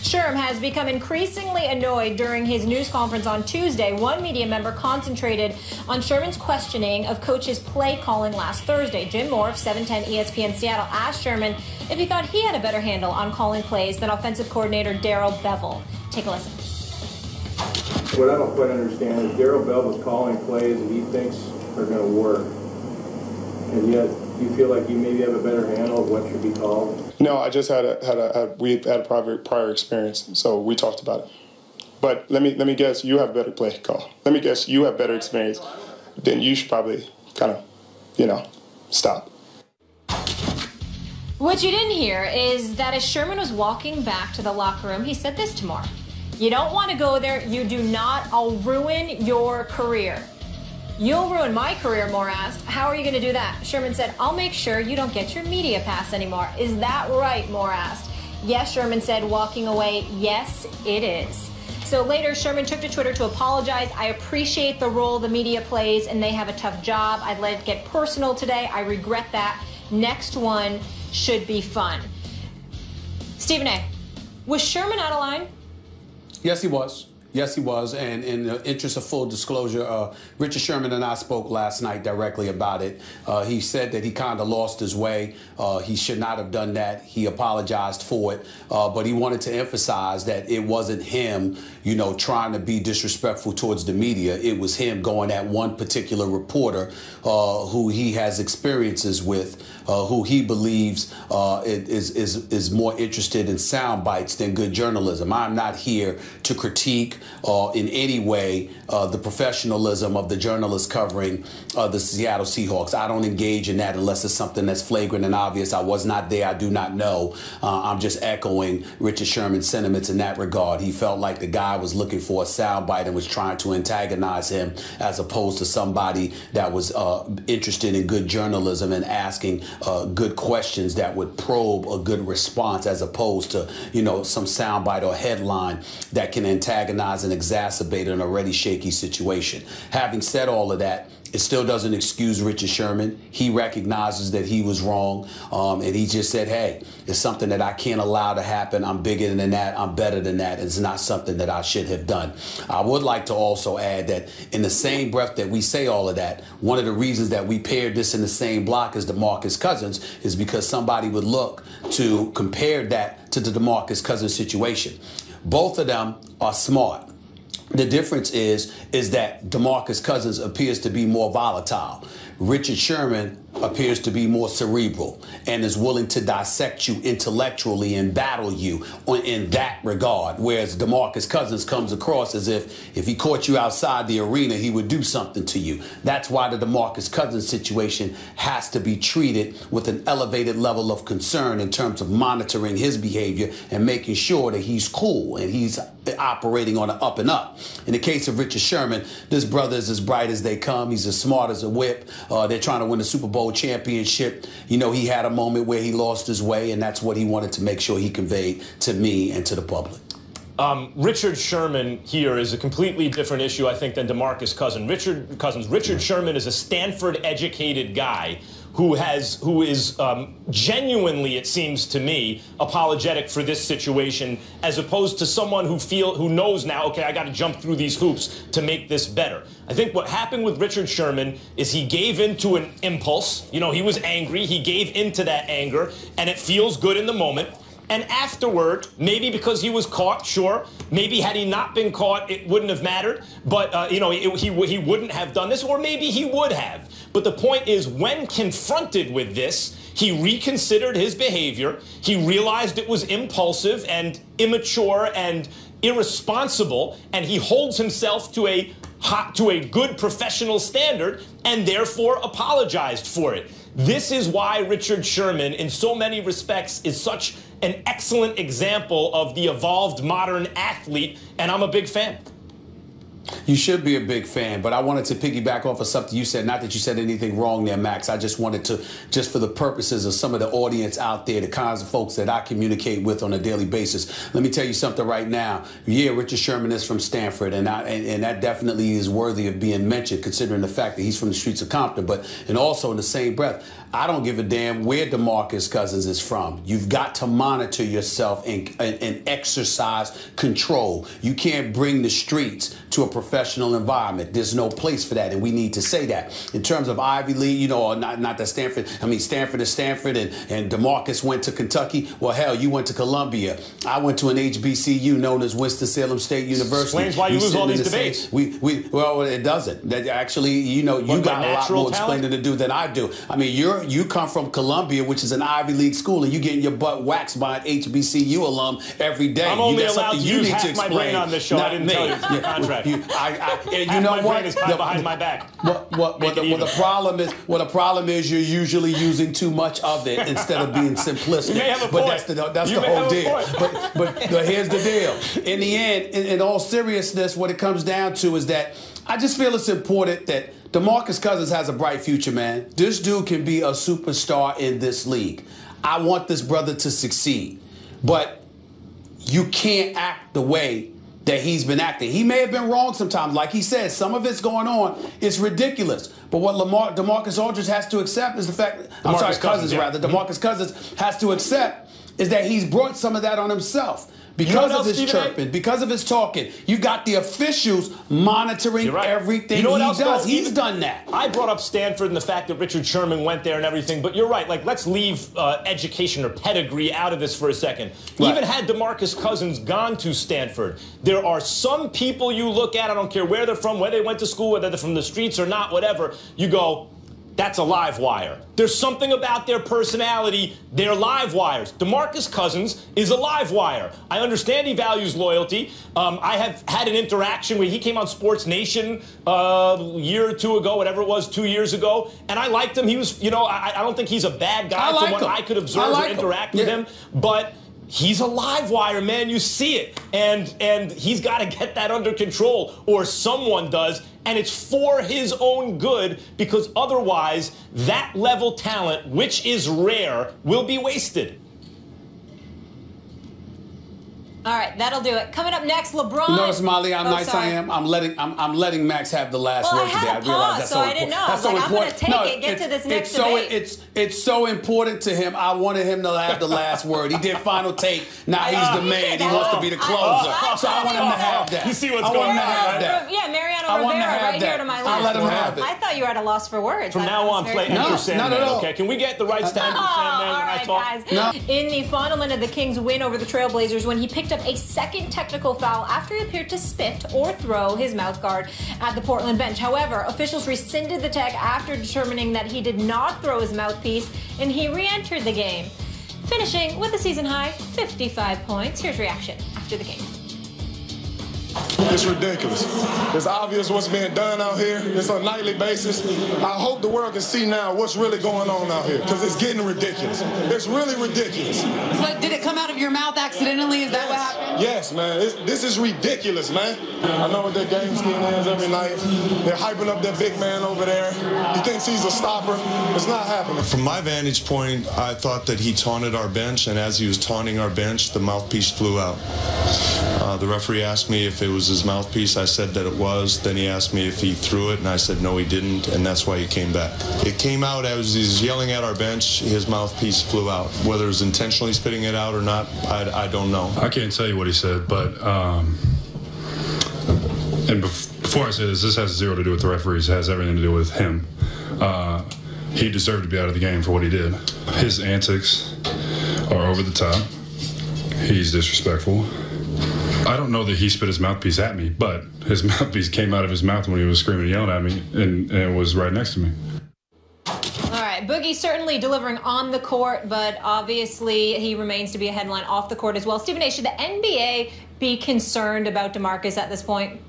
Sherm has become increasingly annoyed during his news conference on Tuesday. One media member concentrated on Sherman's questioning of Coach's play calling last Thursday. Jim Moore of 710 ESPN Seattle asked Sherman if he thought he had a better handle on calling plays than offensive coordinator Darrell Bevell. Take a listen. What I don't quite understand is Darrell Bevell's calling plays that he thinks are going to work, and yet you feel like you maybe have a better handle of what should be called. No, I just had a prior experience, so we talked about it. But let me guess, you have a better play call. Let me guess, you have better experience. Then you should probably kind of, stop. What you didn't hear is that as Sherman was walking back to the locker room, he said this to Moore. You don't want to go there. You do not. I'll ruin your career. You'll ruin my career, Moore asked. How are you going to do that? Sherman said, I'll make sure you don't get your media pass anymore. Is that right? Moore asked. Yes, Sherman said, walking away. Yes, it is. So later, Sherman took to Twitter to apologize. I appreciate the role the media plays, and they have a tough job. I'd let it get personal today. I regret that. Next one should be fun. Stephen A., was Sherman out of line? Yes, he was. Yes, he was. And in the interest of full disclosure, Richard Sherman and I spoke last night directly about it. He said that he kind of lost his way. He should not have done that. He apologized for it. But he wanted to emphasize that it wasn't him, trying to be disrespectful towards the media. It was him going at one particular reporter who he has experiences with, who he believes is more interested in sound bites than good journalism. I'm not here to critique in any way the professionalism of the journalists covering the Seattle Seahawks. I don't engage in that unless it's something that's flagrant and obvious. I was not there. I do not know. I'm just echoing Richard Sherman's sentiments in that regard. He felt like the guy was looking for a soundbite and was trying to antagonize him, as opposed to somebody that was interested in good journalism and asking good questions that would probe a good response, as opposed to, some soundbite or headline that can antagonize and exacerbate an already shaky situation. Having said all of that, it still doesn't excuse Richard Sherman. He recognizes that he was wrong, and he just said, hey, it's something that I can't allow to happen. I'm bigger than that. I'm better than that. It's not something that I should have done. I would like to also add that in the same breath that we say all of that, one of the reasons that we paired this in the same block as DeMarcus Cousins is because somebody would look to compare that to the DeMarcus Cousins situation. Both of them are smart. The difference is that DeMarcus Cousins appears to be more volatile. Richard Sherman appears to be more cerebral and is willing to dissect you intellectually and battle you in that regard, whereas DeMarcus Cousins comes across as if he caught you outside the arena, he would do something to you. That's why the DeMarcus Cousins situation has to be treated with an elevated level of concern in terms of monitoring his behavior and making sure that he's cool and he's operating on an up and up. In the case of Richard Sherman, this brother is as bright as they come. He's as smart as a whip. They're trying to win the Super Bowl championship. He had a moment where he lost his way, and that's what he wanted to make sure he conveyed to me and to the public. Richard Sherman here is a completely different issue, I think, than DeMarcus Cousins. Richard Sherman is a Stanford-educated guy who is genuinely, it seems to me, apologetic for this situation, as opposed to someone who knows now, okay, I got to jump through these hoops to make this better. I think what happened with Richard Sherman is he gave into an impulse. He was angry. He gave into that anger, and it feels good in the moment. And afterward, maybe because he was caught, sure. Maybe had he not been caught, it wouldn't have mattered. But, he wouldn't have done this, or maybe he would have. But the point is, when confronted with this, he reconsidered his behavior. He realized it was impulsive and immature and irresponsible, and he holds himself to a good professional standard and therefore apologized for it. This is why Richard Sherman, in so many respects, is such an excellent example of the evolved modern athlete, and I'm a big fan. You should be a big fan, but I wanted to piggyback off of something you said. Not that you said anything wrong there, Max. I just wanted to, just for the purposes of some of the audience out there, the kinds of folks that I communicate with on a daily basis. Let me tell you something right now. Yeah, Richard Sherman is from Stanford, and that definitely is worthy of being mentioned, considering the fact that he's from the streets of Compton. And also in the same breath, I don't give a damn where DeMarcus Cousins is from. You've got to monitor yourself and exercise control. You can't bring the streets to a professional environment. There's no place for that, and we need to say that. In terms of Ivy League, not that Stanford, Stanford is Stanford, and DeMarcus went to Kentucky. Well, hell, you went to Columbia. I went to an HBCU known as Winston-Salem State University. Explains why you lose all these debates. Well, it doesn't. That actually, you got a lot more explaining to do than I do. I mean, you come from Columbia, which is an Ivy League school, and you getting your butt waxed by an HBCU alum every day. I'm only allowed to use half my brain on this show. I didn't tell you it's in the contract. You know what? Is behind my back. What the problem is you're usually using too much of it instead of being simplistic. You may have a but point. that's the whole deal. But here's the deal. In the end, in all seriousness, what it comes down to is that I just feel it's important that DeMarcus Cousins has a bright future, man. This dude can be a superstar in this league. I want this brother to succeed. But you can't act the way that he's been acting. He may have been wrong sometimes. Like he said, some of it's going on. It's ridiculous. But what DeMarcus Aldridge has to accept is the fact, DeMarcus Cousins has to accept is that he's brought some of that on himself. Because of his chirping, because of his talking, you've got the officials monitoring everything he does. He's done that. I brought up Stanford and the fact that Richard Sherman went there and everything, but you're right. Like, let's leave education or pedigree out of this for a second. Right. Even had DeMarcus Cousins gone to Stanford, there are some people you look at, I don't care where they're from, where they went to school, whether they're from the streets or not, whatever, you go, that's a live wire. There's something about their personality, they're live wires. DeMarcus Cousins is a live wire. I understand he values loyalty. I have had an interaction where he came on Sports Nation a year or two ago, whatever it was, 2 years ago, and I liked him. He was, I don't think he's a bad guy from what I could observe or interact with him, but he's a live wire, man. You see it. And he's got to get that under control, or someone does. And it's for his own good, because otherwise that level talent, which is rare, will be wasted. All right, that'll do it. Coming up next, LeBron. Notice, Molly, how nice I am. I'm letting Max have the last word today. I realize that's so I didn't know. I was like, I'm going to take it, get to this next debate. It's so important to him. I wanted him to have the last word. He did final take. Now he's the man. He wants to be the closer. So I want him to have that. You see what's going on, right? Yeah, Mariano Rivera right here to my left. I'll let him have it. I thought you were at a loss for words. From now on, play Enter Sandman, okay? Can we get the rights to Enter Sandman when I talk? No. In the final minute of the Kings' win over the Trailblazers, when he picked up a second technical foul after he appeared to spit or throw his mouth guard at the Portland bench. However, officials rescinded the tag after determining that he did not throw his mouthpiece, and he re-entered the game, finishing with a season-high 55 points. Here's reaction after the game. It's ridiculous. It's obvious what's being done out here. It's on a nightly basis. I hope the world can see now what's really going on out here, because it's getting ridiculous. It's really ridiculous. But did it come out of your mouth accidentally? Is that what happened? Yes, man. This is ridiculous, man. I know what their game scheme is every night. They're hyping up their big man over there. He thinks he's a stopper. It's not happening. From my vantage point, I thought that he taunted our bench, and as he was taunting our bench, the mouthpiece flew out. The referee asked me if it was his mouthpiece. I said that it was. Then he asked me if he threw it, and I said no, he didn't, and that's why he came back. It came out as he was yelling at our bench. His mouthpiece flew out. Whether it was intentionally spitting it out or not, I don't know. I can't tell you what he said, but and before I say this has zero to do with the referees. It has everything to do with him. He deserved to be out of the game for what he did. His antics are over the top. He's disrespectful. I don't know that he spit his mouthpiece at me, but his mouthpiece came out of his mouth when he was screaming and yelling at me, and it was right next to me. All right, Boogie certainly delivering on the court, but obviously he remains to be a headline off the court as well. Stephen A., should the NBA be concerned about DeMarcus at this point?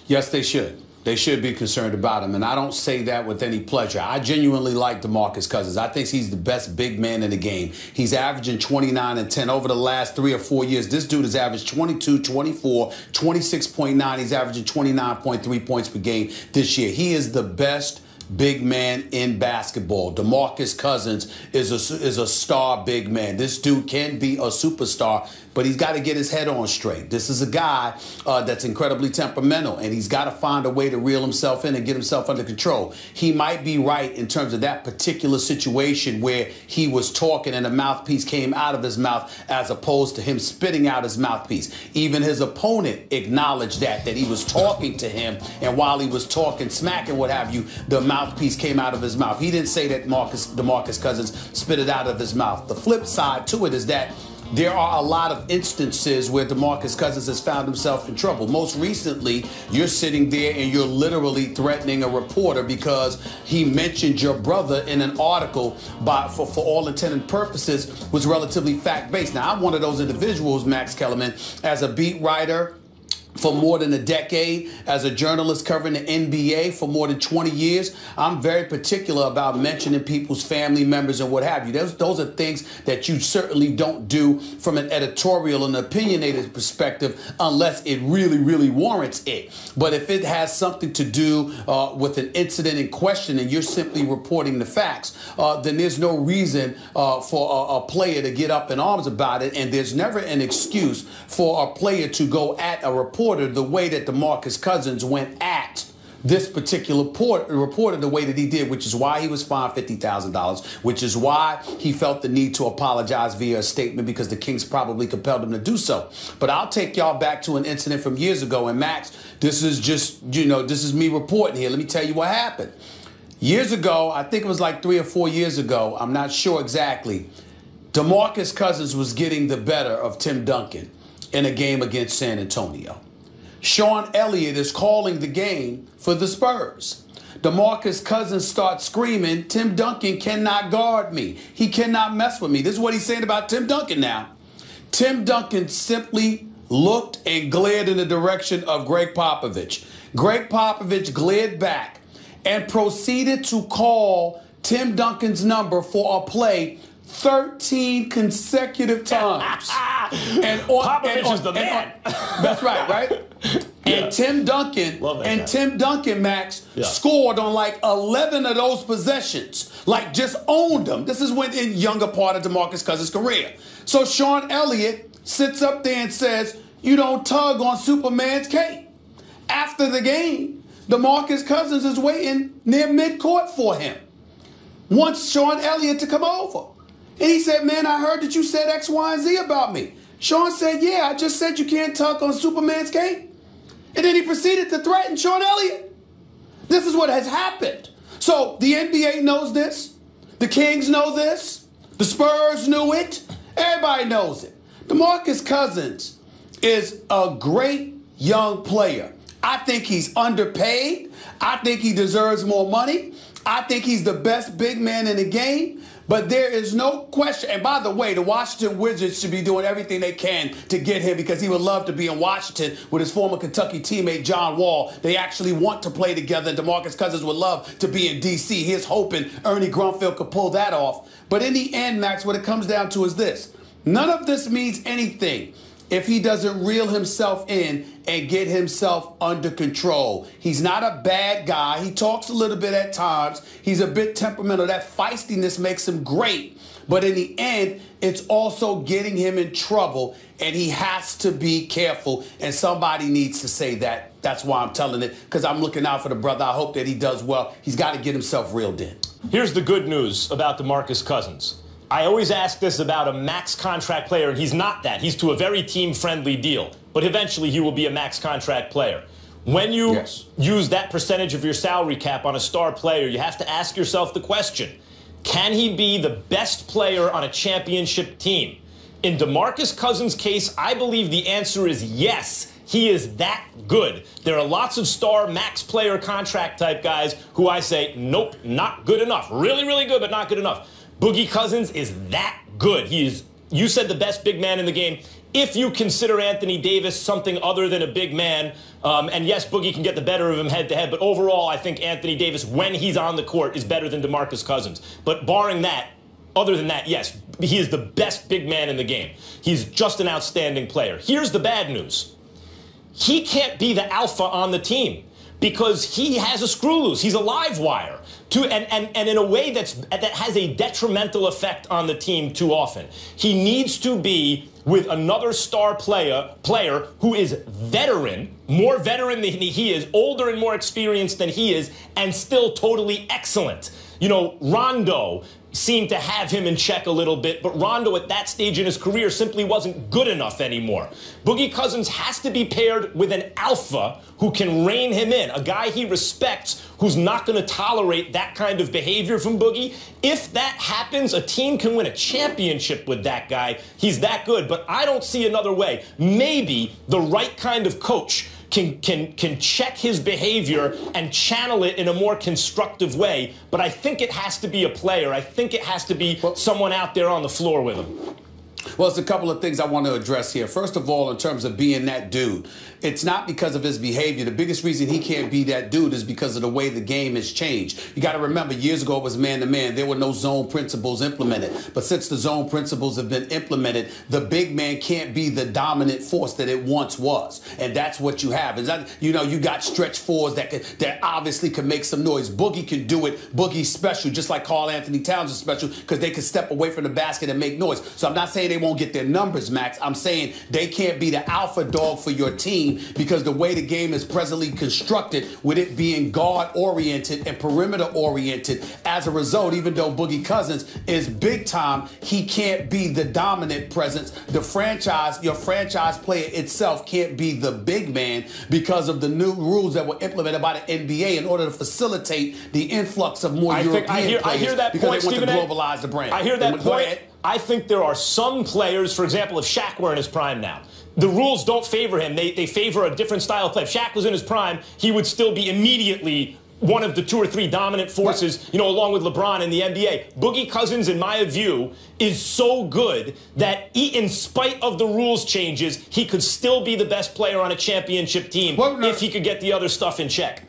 Yes, they should. They should be concerned about him, and I don't say that with any pleasure. I genuinely like DeMarcus Cousins. I think he's the best big man in the game. He's averaging 29 and 10 over the last 3 or 4 years. This dude has averaged 22, 24, 26.9. He's averaging 29.3 points per game this year. He is the best big man in basketball. DeMarcus Cousins is a star big man. This dude can be a superstar, but he's got to get his head on straight. This is a guy that's incredibly temperamental, and he's got to find a way to reel himself in and get himself under control. He might be right in terms of that particular situation where he was talking and a mouthpiece came out of his mouth as opposed to him spitting out his mouthpiece. Even his opponent acknowledged that he was talking to him, and while he was talking smack and what have you, the mouthpiece came out of his mouth. He didn't say that DeMarcus Cousins spit it out of his mouth. The flip side to it is that there are a lot of instances where DeMarcus Cousins has found himself in trouble. Most recently, you're sitting there and you're literally threatening a reporter because he mentioned your brother in an article for all intent and purposes was relatively fact-based. Now, I'm one of those individuals, Max Kellerman, as a beat writer for more than a decade, as a journalist covering the NBA for more than 20 years, I'm very particular about mentioning people's family members and what have you. Those are things that you certainly don't do from an editorial and opinionated perspective unless it really, really warrants it. But if it has something to do with an incident in question and you're simply reporting the facts, then there's no reason for a player to get up in arms about it, and there's never an excuse for a player to go at a reporter the way that DeMarcus Cousins went at this particular reporter the way that he did, which is why he was fined $50,000, which is why he felt the need to apologize via a statement because the Kings probably compelled him to do so. But I'll take y'all back to an incident from years ago. And Max, this is just, this is me reporting here. Let me tell you what happened. Years ago, I think it was like 3 or 4 years ago, I'm not sure exactly, DeMarcus Cousins was getting the better of Tim Duncan in a game against San Antonio. Sean Elliott is calling the game for the Spurs. DeMarcus Cousins starts screaming, Tim Duncan cannot guard me. He cannot mess with me. This is what he's saying about Tim Duncan now. Tim Duncan simply looked and glared in the direction of Greg Popovich. Greg Popovich glared back and proceeded to call Tim Duncan's number for a play 13 consecutive times. Popovich is the man. That's right? And Tim Duncan, Max, scored on like 11 of those possessions, like just owned them. This is when in younger part of DeMarcus Cousins' career. So Sean Elliott sits up there and says, you don't tug on Superman's cape. After the game, DeMarcus Cousins is waiting near midcourt for him. Wants Sean Elliott to come over. And he said, man, I heard that you said X, Y, and Z about me. Sean said, yeah, I just said you can't tug on Superman's cape. And then he proceeded to threaten Sean Elliott. This is what has happened. So the NBA knows this. The Kings know this. The Spurs knew it. Everybody knows it. DeMarcus Cousins is a great young player. I think he's underpaid. I think he deserves more money. I think he's the best big man in the game. But there is no question. And by the way, the Washington Wizards should be doing everything they can to get him because he would love to be in Washington with his former Kentucky teammate, John Wall. They actually want to play together. DeMarcus Cousins would love to be in D.C. He's hoping Ernie Grunfeld could pull that off. But in the end, Max, what it comes down to is this. None of this means anything if he doesn't reel himself in and get himself under control. He's not a bad guy. He talks a little bit at times. He's a bit temperamental. That feistiness makes him great. But in the end, it's also getting him in trouble, and he has to be careful. And somebody needs to say that. That's why I'm telling it, because I'm looking out for the brother. I hope that he does well. He's got to get himself reeled in. Here's the good news about DeMarcus Cousins. I always ask this about a max contract player, and he's not that. He's to a very team-friendly deal. But eventually, he will be a max contract player. When you use that percentage of your salary cap on a star player, you have to ask yourself the question, can he be the best player on a championship team? In DeMarcus Cousins' case, I believe the answer is yes. He is that good. There are lots of star max player contract type guys who I say, nope, not good enough. Really, really good, but not good enough. Boogie Cousins is that good. He is, you said, the best big man in the game. if you consider Anthony Davis something other than a big man. And yes, Boogie can get the better of him head-to-head, but overall, I think Anthony Davis, when he's on the court, is better than DeMarcus Cousins. But barring that, other than that, yes, he is the best big man in the game. He's just an outstanding player. Here's the bad news. He can't be the alpha on the team because he has a screw loose. He's a live wire. And in a way that has a detrimental effect on the team too often. He needs to be with another star player who is veteran, more veteran than he is, older and more experienced than he is, and still totally excellent. You know, Rondo seemed to have him in check a little bit, but Rondo at that stage in his career simply wasn't good enough anymore. Boogie Cousins has to be paired with an alpha who can rein him in, a guy he respects who's not going to tolerate that kind of behavior from Boogie. If that happens, a team can win a championship with that guy. He's that good, but I don't see another way. Maybe the right kind of coach can check his behavior and channel it in a more constructive way. But I think it has to be a player. I think it has to be someone out there on the floor with him. Well, it's a couple of things I want to address here. First of all, in terms of being that dude, it's not because of his behavior. The biggest reason he can't be that dude is because of the way the game has changed. You got to remember, years ago it was man-to-man. There were no zone principles implemented. But since the zone principles have been implemented, the big man can't be the dominant force that it once was. And that's what you have. Is that, you know, you got stretch fours that obviously can make some noise. Boogie can do it. Boogie's special, just like Karl Anthony Towns is special because they can step away from the basket and make noise. So I'm not saying they won't get their numbers, Max. I'm saying they can't be the alpha dog for your team because the way the game is presently constructed, with it being guard-oriented and perimeter-oriented, as a result, even though Boogie Cousins is big time, he can't be the dominant presence. The franchise, your franchise player itself can't be the big man because of the new rules that were implemented by the NBA in order to facilitate the influx of more European players. I hear that because point, they want Stephen to globalize the brand. I hear that point. I think there are some players, for example, if Shaq were in his prime now, the rules don't favor him. They favor a different style of play. If Shaq was in his prime, he would still be immediately one of the 2 or 3 dominant forces, you know, along with LeBron in the NBA. Boogie Cousins, in my view, is so good that in spite of the rules changes, he could still be the best player on a championship team if he could get the other stuff in check.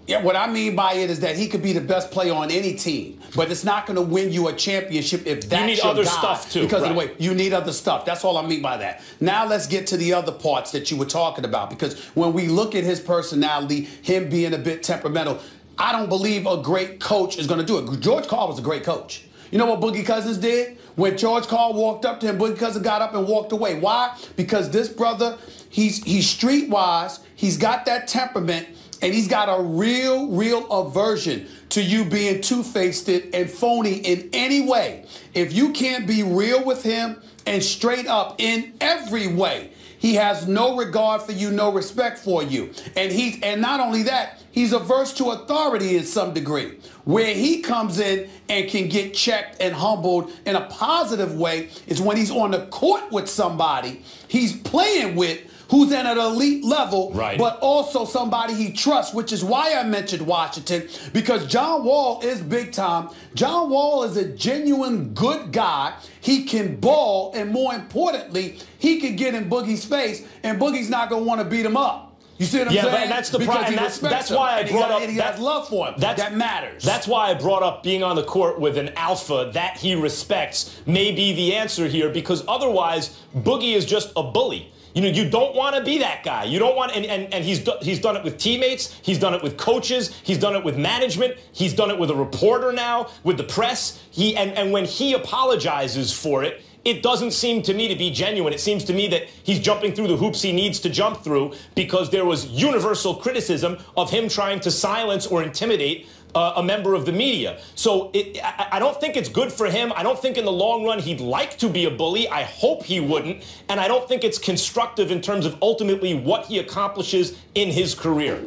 Yeah, what I mean by it is that he could be the best player on any team, but it's not going to win you a championship if that's you need your other guy, stuff too. Because of the way you need other stuff. That's all I mean by that. Now let's get to the other parts that you were talking about, because when we look at his personality, him being a bit temperamental, I don't believe a great coach is going to do it. George Karl was a great coach. You know what Boogie Cousins did? When George Karl walked up to him, Boogie Cousins got up and walked away. Why? Because this brother, he's streetwise, he's got that temperament, and he's got a real aversion to you being two-faced and phony in any way. If you can't be real with him and straight up in every way, he has no regard for you, no respect for you. And not only that, he's averse to authority in some degree. Where he comes in and can get checked and humbled in a positive way is when he's on the court with somebody he's playing with who's at an elite level, but also somebody he trusts, which is why I mentioned Washington, because John Wall is big time. John Wall is a genuine good guy. He can ball, and more importantly, he can get in Boogie's face, and Boogie's not going to want to beat him up. You see what I'm saying? Yeah, that's the problem. That's why I brought up. And he has love for him. That matters. That's why I brought up being on the court with an alpha that he respects may be the answer here, because otherwise, Boogie is just a bully. You know, you don't want to be that guy. You don't want, and he's done it with teammates. He's done it with coaches. He's done it with management. He's done it with a reporter now, with the press. And when he apologizes for it, it doesn't seem to me to be genuine. It seems to me that he's jumping through the hoops he needs to jump through because there was universal criticism of him trying to silence or intimidate a member of the media. So I don't think it's good for him. I don't think in the long run he'd like to be a bully. I hope he wouldn't. And I don't think it's constructive in terms of ultimately what he accomplishes in his career.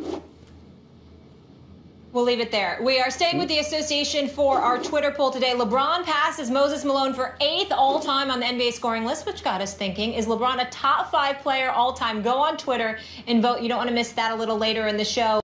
We'll leave it there. We are staying with the association for our Twitter poll today. LeBron passes Moses Malone for 8th all-time on the NBA scoring list, which got us thinking, is LeBron a top 5 player all-time? Go on Twitter and vote. You don't want to miss that a little later in the show.